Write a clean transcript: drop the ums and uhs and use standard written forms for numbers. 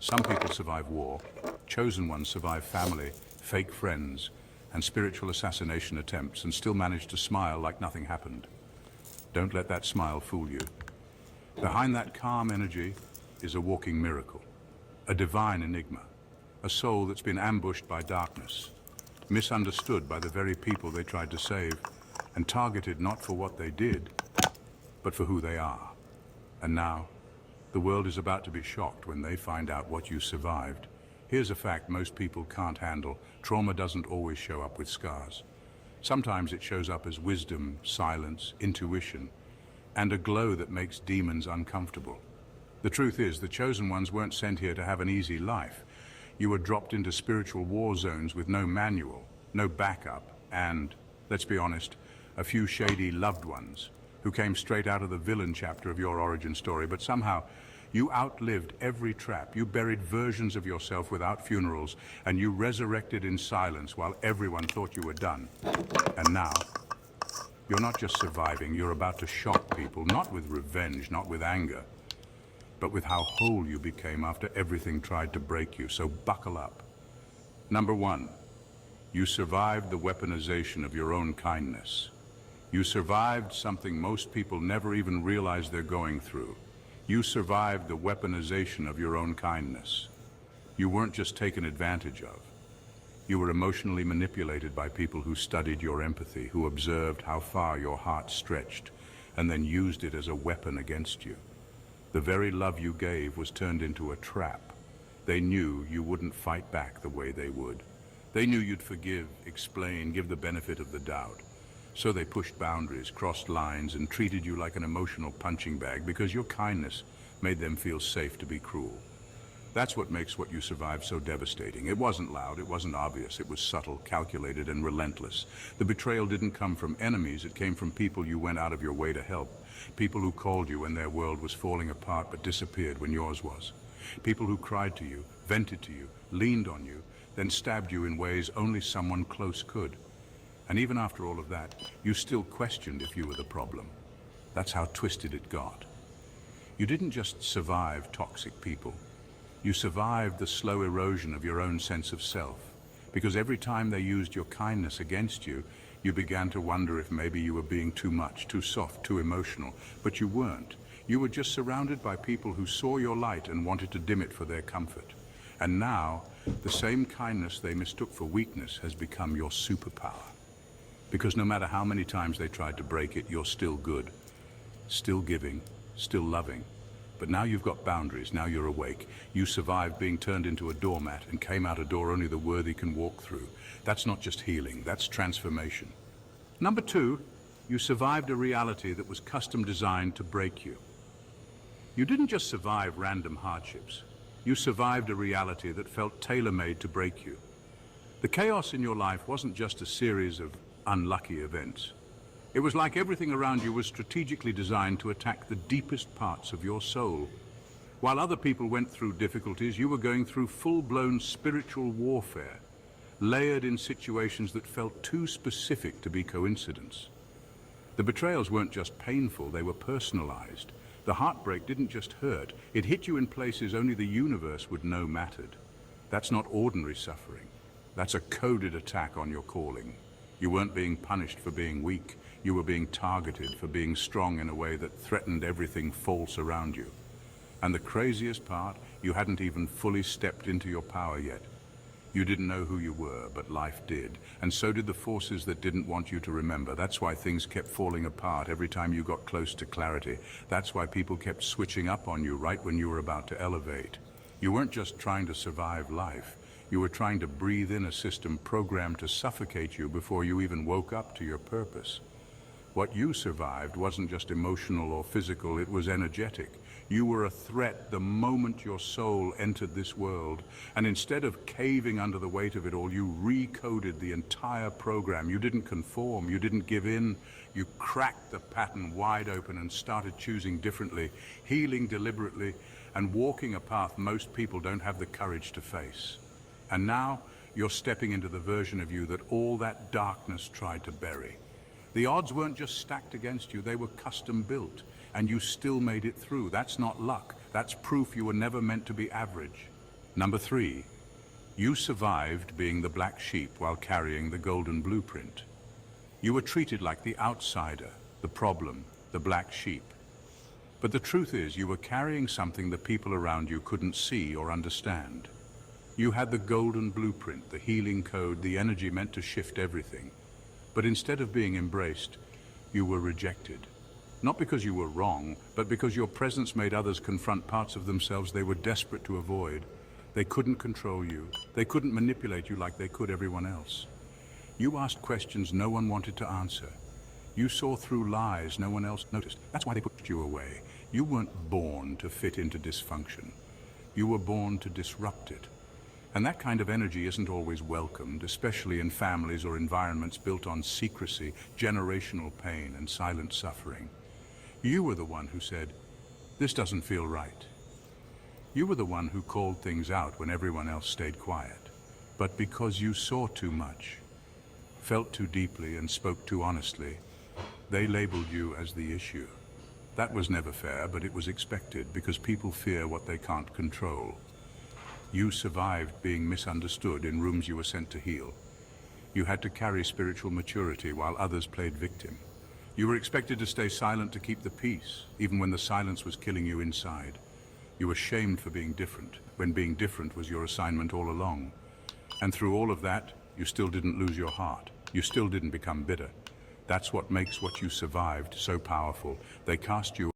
Some people survive war, chosen ones survive family, fake friends, and spiritual assassination attempts and still manage to smile like nothing happened. Don't let that smile fool you. Behind that calm energy is a walking miracle, a divine enigma, a soul that's been ambushed by darkness, misunderstood by the very people they tried to save, and targeted not for what they did, but for who they are. And now, the world is about to be shocked when they find out what you survived. Here's a fact most people can't handle. Trauma doesn't always show up with scars. Sometimes it shows up as wisdom, silence, intuition, and a glow that makes demons uncomfortable. The truth is, the chosen ones weren't sent here to have an easy life. You were dropped into spiritual war zones with no manual, no backup, and, let's be honest, a few shady loved ones who came straight out of the villain chapter of your origin story, but somehow you outlived every trap. You buried versions of yourself without funerals, and you resurrected in silence while everyone thought you were done. And now, you're not just surviving, you're about to shock people, not with revenge, not with anger, but with how whole you became after everything tried to break you. So buckle up. Number one, you survived the weaponization of your own kindness. You survived something most people never even realize they're going through. You survived the weaponization of your own kindness. You weren't just taken advantage of. You were emotionally manipulated by people who studied your empathy, who observed how far your heart stretched, and then used it as a weapon against you. The very love you gave was turned into a trap. They knew you wouldn't fight back the way they would. They knew you'd forgive, explain, give the benefit of the doubt. So they pushed boundaries, crossed lines, and treated you like an emotional punching bag because your kindness made them feel safe to be cruel. That's what makes what you survived so devastating. It wasn't loud, it wasn't obvious, it was subtle, calculated, and relentless. The betrayal didn't come from enemies, it came from people you went out of your way to help. People who called you when their world was falling apart but disappeared when yours was. People who cried to you, vented to you, leaned on you, then stabbed you in ways only someone close could. And even after all of that, you still questioned if you were the problem. That's how twisted it got. You didn't just survive toxic people. You survived the slow erosion of your own sense of self. Because every time they used your kindness against you, you began to wonder if maybe you were being too much, too soft, too emotional. But you weren't. You were just surrounded by people who saw your light and wanted to dim it for their comfort. And now, the same kindness they mistook for weakness has become your superpower. Because no matter how many times they tried to break it, you're still good, still giving, still loving. But now you've got boundaries, now you're awake. You survived being turned into a doormat and came out a door only the worthy can walk through. That's not just healing, that's transformation. Number two, you survived a reality that was custom designed to break you. You didn't just survive random hardships. You survived a reality that felt tailor-made to break you. The chaos in your life wasn't just a series of unlucky events. It was like everything around you was strategically designed to attack the deepest parts of your soul. While other people went through difficulties, you were going through full-blown spiritual warfare, layered in situations that felt too specific to be coincidence. The betrayals weren't just painful, they were personalized. The heartbreak didn't just hurt, it hit you in places only the universe would know mattered. That's not ordinary suffering. That's a coded attack on your calling. You weren't being punished for being weak. You were being targeted for being strong in a way that threatened everything false around you. And the craziest part, you hadn't even fully stepped into your power yet. You didn't know who you were, but life did. And so did the forces that didn't want you to remember. That's why things kept falling apart every time you got close to clarity. That's why people kept switching up on you right when you were about to elevate. You weren't just trying to survive life. You were trying to breathe in a system programmed to suffocate you before you even woke up to your purpose. What you survived wasn't just emotional or physical, it was energetic. You were a threat the moment your soul entered this world, and instead of caving under the weight of it all, you recoded the entire program. You didn't conform, you didn't give in, you cracked the pattern wide open and started choosing differently, healing deliberately, and walking a path most people don't have the courage to face. And now, you're stepping into the version of you that all that darkness tried to bury. The odds weren't just stacked against you, they were custom built, and you still made it through. That's not luck, that's proof you were never meant to be average. Number 3. You survived being the black sheep while carrying the golden blueprint. You were treated like the outsider, the problem, the black sheep. But the truth is, you were carrying something the people around you couldn't see or understand. You had the golden blueprint, the healing code, the energy meant to shift everything. But instead of being embraced, you were rejected. Not because you were wrong, but because your presence made others confront parts of themselves they were desperate to avoid. They couldn't control you. They couldn't manipulate you like they could everyone else. You asked questions no one wanted to answer. You saw through lies no one else noticed. That's why they pushed you away. You weren't born to fit into dysfunction. You were born to disrupt it. And that kind of energy isn't always welcomed, especially in families or environments built on secrecy, generational pain, and silent suffering. You were the one who said, "This doesn't feel right." You were the one who called things out when everyone else stayed quiet. But because you saw too much, felt too deeply, and spoke too honestly, they labeled you as the issue. That was never fair, but it was expected because people fear what they can't control. You survived being misunderstood in rooms you were sent to heal. You had to carry spiritual maturity while others played victim. You were expected to stay silent to keep the peace, even when the silence was killing you inside. You were shamed for being different, when being different was your assignment all along. And through all of that, you still didn't lose your heart. You still didn't become bitter. That's what makes what you survived so powerful. They cast you